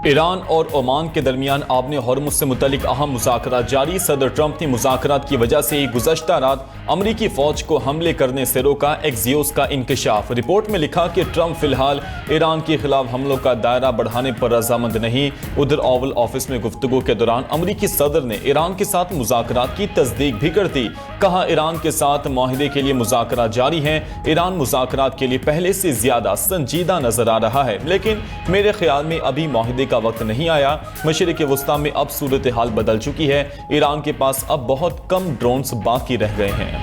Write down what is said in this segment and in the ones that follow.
ایران اور عمان کے درمیان آبِ ہرمز سے متعلق اہم مذاکرات جاری۔ صدر ٹرمپ نے مذاکرات کی وجہ سے گزشتہ رات امریکی فوج کو حملے کرنے سے روکا، ایکزیوس کا انکشاف۔ رپورٹ میں لکھا کہ ٹرمپ فی الحال ایران کے خلاف حملوں کا دائرہ بڑھانے پر رضامند نہیں۔ ادھر اوول آفس میں گفتگو کے دوران امریکی صدر نے ایران کے ساتھ مذاکرات کی تصدیق بھی کر دی۔ کہا ایران کے ساتھ معاہدے کے لیے مذاکرات جاری ہیں۔ ایران مذاکرات کے لیے پہلے سے زیادہ سنجیدہ نظر آ رہا ہے، لیکن میرے خیال میں ابھی معاہدے کا وقت نہیں آیا۔ مشرق وسطیٰ میں اب صورتحال بدل چکی ہے۔ ایران کے پاس اب بہت کم ڈرونز باقی رہ گئے ہیں۔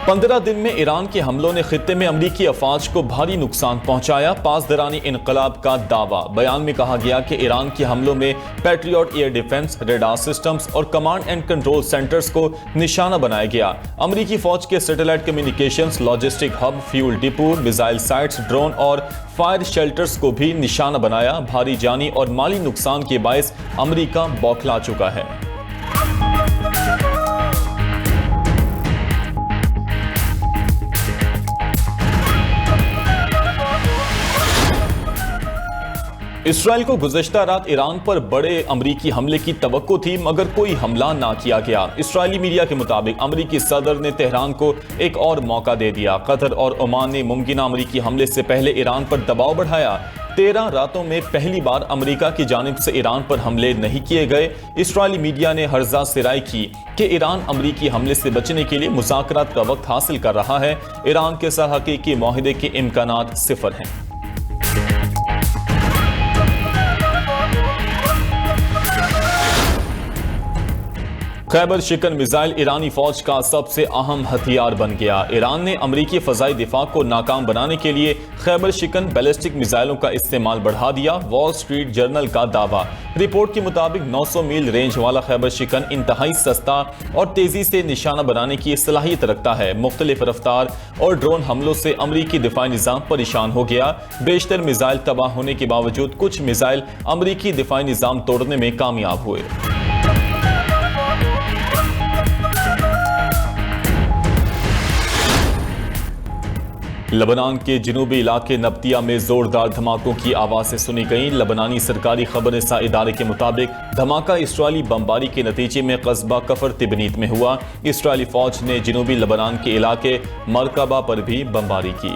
15 دن میں ایران کے حملوں نے خطے میں امریکی افواج کو بھاری نقصان پہنچایا۔ پاسدارانی انقلاب کا دعویٰ۔ بیان میں کہا گیا کہ ایران کے حملوں میں Patriot air defence, radar systems اور کمانڈ اینڈ کنٹرول سینٹرز کو نشانہ بنایا گیا۔ امریکی فوج کے satellite communications, logistic hub, fuel depot, missile sites, drone اور فائر شیلٹرز کو بھی نشانہ بنایا۔ بھاری جانی اور مالی نقصان کے باعث امریکہ بوکھلا چکا ہے۔ اسرائیل کو گزشتہ رات ایران پر بڑے امریکی حملے کی توقع تھی، مگر کوئی حملہ نہ کیا گیا۔ اسرائیلی میڈیا کے مطابق امریکی صدر نے تہران کو ایک اور موقع دے دیا۔ قطر اور عمان نے ممکنہ امریکی حملے سے پہلے ایران پر دباؤ بڑھایا۔ 13 راتوں میں پہلی بار امریکہ کی جانب سے ایران پر حملے نہیں کیے گئے۔ اسرائیلی میڈیا نے ہرزہ سے رائے کی کہ ایران امریکی حملے سے بچنے کے لیے مذاکرات کا وقت حاصل کر رہا ہے۔ ایران کے ساتھ حقیقی معاہدے کے امکانات صفر ہیں۔ خیبر شکن میزائل ایرانی فوج کا سب سے اہم ہتھیار بن گیا۔ ایران نے امریکی فضائی دفاع کو ناکام بنانے کے لیے خیبر شکن بیلسٹک میزائلوں کا استعمال بڑھا دیا۔ وال سٹریٹ جرنل کا دعویٰ۔ رپورٹ کے مطابق 900 میل رینج والا خیبر شکن انتہائی سستا اور تیزی سے نشانہ بنانے کی صلاحیت رکھتا ہے۔ مختلف رفتار اور ڈرون حملوں سے امریکی دفاعی نظام پریشان ہو گیا۔ بیشتر میزائل تباہ ہونے کے باوجود کچھ میزائل امریکی دفاعی نظام توڑنے میں کامیاب ہوئے۔ لبنان کے جنوبی علاقے نبطیہ میں زوردار دھماکوں کی آوازیں سنی گئیں۔ لبنانی سرکاری خبر رساں ادارے کے مطابق دھماکہ اسرائیلی بمباری کے نتیجے میں قصبہ کفر تبنیت میں ہوا۔ اسرائیلی فوج نے جنوبی لبنان کے علاقے مرکبہ پر بھی بمباری کی۔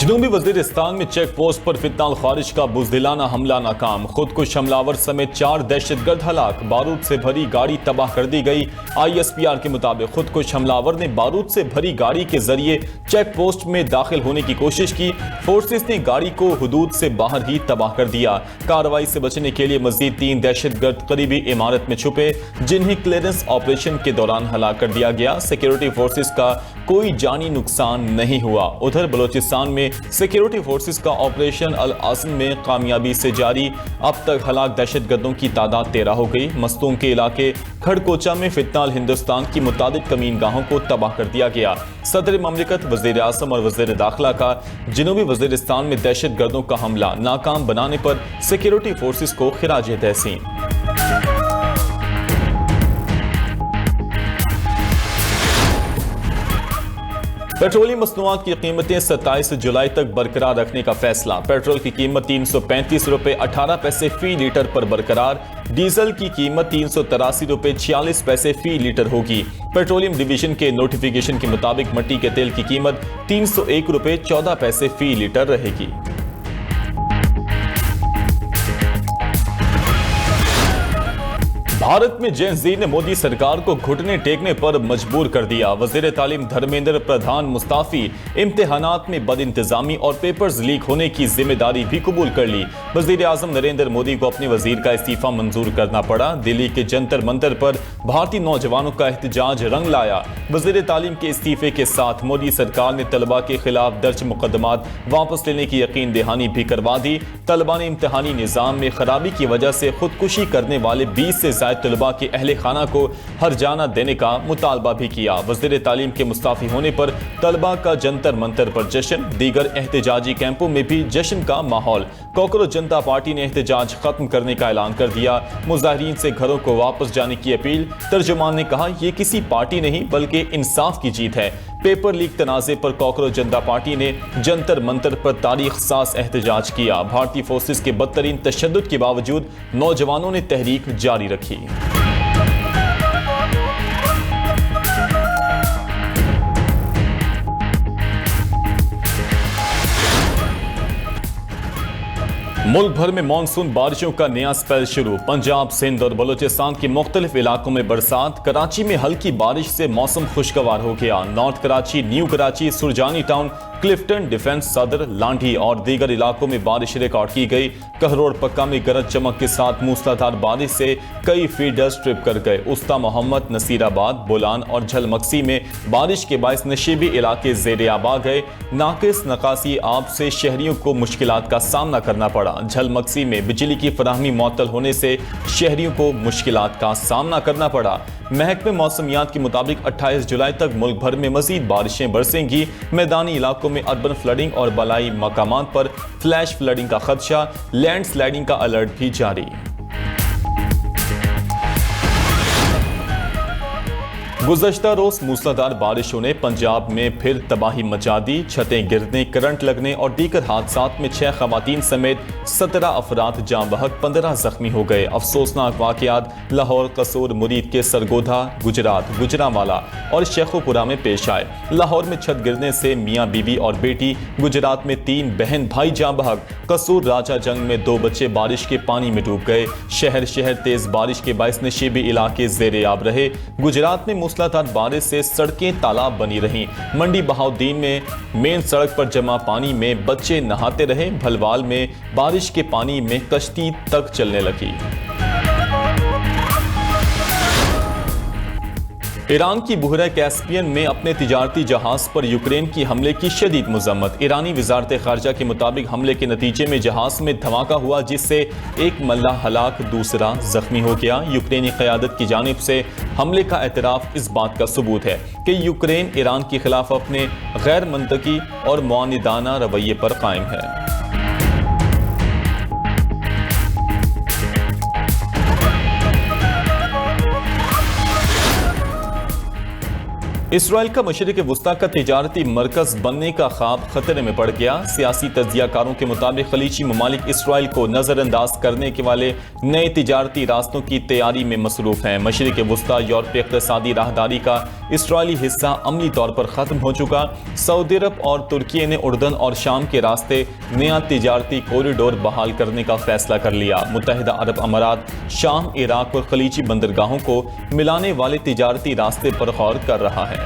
جنوبی وزیرستان میں چیک پوسٹ پر فتنہ الخوارج کا بزدلانہ حملہ ناکام۔ خودکش حملہ سمیت 4 دہشت گرد ہلاک۔ بارود سے بھری گاڑی تباہ کر دی گئی۔ ISPR کے مطابق خودکش حملہ نے بارود سے بھری گاڑی کے ذریعے چیک پوسٹ میں داخل ہونے کی کوشش کی۔ فورسز نے گاڑی کو حدود سے باہر ہی تباہ کر دیا۔ کارروائی سے بچنے کے لیے مزید 3 دہشت گرد قریبی عمارت میں چھپے، جنہیں کلیئرنس آپریشن کے دوران ہلاک کر دیا گیا۔ سیکیورٹی فورسز کا کوئی جانی نقصان نہیں ہوا۔ ادھر بلوچستان میں سیکیورٹی فورسز کا آپریشن العزم میں کامیابی سے جاری۔ اب تک ہلاک دہشت گردوں کی تعداد 13 ہو گئی۔ مستونگ کے علاقے کھڑکوچہ میں فتنہ الہندوستان کی متعدد کمین گاہوں کو تباہ کر دیا گیا۔ صدر مملکت، وزیر اعظم اور وزیر داخلہ کا جنوبی وزیرستان میں دہشت گردوں کا حملہ ناکام بنانے پر سیکیورٹی فورسز کو خراج تحسین۔ پیٹرولیم مصنوعات کی قیمتیں 27 جولائی تک برقرار رکھنے کا فیصلہ۔ پیٹرول کی قیمت 335 روپے 18 پیسے فی لیٹر پر برقرار۔ ڈیزل کی قیمت 383 روپے 46 پیسے فی لیٹر ہوگی۔ پیٹرولیم ڈویژن کے نوٹیفیکیشن کے مطابق مٹی کے تیل کی قیمت 301 روپے 14 پیسے فی لیٹر رہے گی۔ بھارت میں جین زی نے مودی سرکار کو گھٹنے ٹیکنے پر مجبور کر دیا۔ وزیر تعلیم دھرمیندر پردھان مستعفی۔ امتحانات میں بد انتظامی اور پیپرز لیک ہونے کی ذمہ داری بھی قبول کر لی۔ وزیر اعظم نریندر مودی کو اپنے وزیر کا استعفیٰ منظور کرنا پڑا۔ دلی کے جنتر منتر پر بھارتی نوجوانوں کا احتجاج رنگ لایا۔ وزیر تعلیم کے استعفے کے ساتھ مودی سرکار نے طلباء کے خلاف درج مقدمات واپس لینے کی یقین دہانی بھی کروا دی۔ طلباء نے امتحانی نظام میں خرابی کی وجہ سے خودکشی کرنے والے 20 سے زائد آئے طلباء کے اہل خانہ کو ہرجانہ دینے کا مطالبہ بھی کیا۔ وزیر تعلیم کے مستعفی ہونے پر طلباء کا جنتر منتر پر جشن، دیگر احتجاجی کیمپوں میں بھی جشن کا ماحول۔ کوکروچ جنتا پارٹی نے احتجاج ختم کرنے کا اعلان کر دیا، مظاہرین سے گھروں کو واپس جانے کی اپیل۔ ترجمان نے کہا یہ کسی پارٹی نہیں بلکہ انصاف کی جیت ہے۔ پیپر لیک تنازع پر کوکروچ جنتا پارٹی نے جنتر منتر پر تاریخ ساز احتجاج کیا۔ بھارتی فورسز کے بدترین تشدد کے باوجود نوجوانوں نے تحریک جاری رکھی۔ ملک بھر میں مانسون بارشوں کا نیا سپیل شروع، پنجاب، سندھ اور بلوچستان کے مختلف علاقوں میں برسات، کراچی میں ہلکی بارش سے موسم خوشگوار ہو گیا۔ North Karachi, new Karachi, Surjani town, Clifton, defence صدر، لانڈھی اور دیگر علاقوں میں بارش ریکارڈ کی گئی۔ کہروڑ پکا میں گرج چمک کے ساتھ موسلادھار بارش سے کئی فیڈرز ٹرپ کر گئے۔ استا محمد، نصیر آباد، بولان اور جھل مکسی میں بارش کے باعث نشیبی علاقے زیر آب آ گئے۔ ناقص نکاسی آب سے شہریوں کو مشکلات کا سامنا کرنا پڑا۔ جھل مکسی میں بجلی کی فراہمی معطل ہونے سے شہریوں کو مشکلات کا سامنا کرنا پڑا۔ محکمہ موسمیات کے مطابق 28 جولائی تک ملک بھر میں مزید بارشیں برسیں گی۔ میدانی علاقوں میں اربن فلڈنگ اور بالائی مقامات پر فلیش فلڈنگ کا خدشہ، لینڈ سلائڈنگ کا الرٹ بھی جاری۔ گزشتہ روز موسلادھار بارشوں نے پنجاب میں پھر تباہی مچا دی۔ چھتیں گرنے، کرنٹ لگنے اور دیگر حادثات میں 6 خواتین سمیت 17 افراد جاں بحق، 15 زخمی ہو گئے۔ افسوسناک واقعات لاہور، قصور، مرید کے سرگودھا، گجرات، گجرانوالہ اور شیخوپورہ میں پیش آئے۔ لاہور میں چھت گرنے سے میاں بیوی اور بیٹی، گجرات میں 3 بہن بھائی جاں بحق، قصور راجہ جنگ میں 2 بچے بارش کے پانی میں ڈوب گئے۔ شہر تیز بارش کے باعث نشیبی علاقے زیر آب رہے۔ گجرات میں موسلادھار بارش سے سڑکیں تالاب بنی رہیں۔ منڈی بہاؤدین میں مین سڑک پر جمع پانی میں بچے نہاتے رہے۔ بھلوال میں بارش کے پانی میں کشتی تک چلنے لگی۔ ایران کی بحیرہ کیسپیئن میں اپنے تجارتی جہاز پر یوکرین کی حملے کی شدید مذمت۔ ایرانی وزارت خارجہ کے مطابق حملے کے نتیجے میں جہاز میں دھماکہ ہوا جس سے ایک ملاح ہلاک، دوسرا زخمی ہو گیا۔ یوکرینی قیادت کی جانب سے حملے کا اعتراف اس بات کا ثبوت ہے کہ یوکرین ایران کے خلاف اپنے غیر منطقی اور معاندانہ رویے پر قائم ہے۔ اسرائیل کا مشرق وسطیٰ کا تجارتی مرکز بننے کا خواب خطرے میں پڑ گیا۔ سیاسی تجزیہ کاروں کے مطابق خلیجی ممالک اسرائیل کو نظر انداز کرنے کے والے نئے تجارتی راستوں کی تیاری میں مصروف ہیں۔ مشرق وسطیٰ یورپی اقتصادی راہداری کا اسرائیلی حصہ عملی طور پر ختم ہو چکا۔ سعودی عرب اور ترکی نے اردن اور شام کے راستے نیا تجارتی کوریڈور بحال کرنے کا فیصلہ کر لیا۔ متحدہ عرب امارات شام، عراق اور خلیجی بندرگاہوں کو ملانے والے تجارتی راستے پر غور کر رہا ہے۔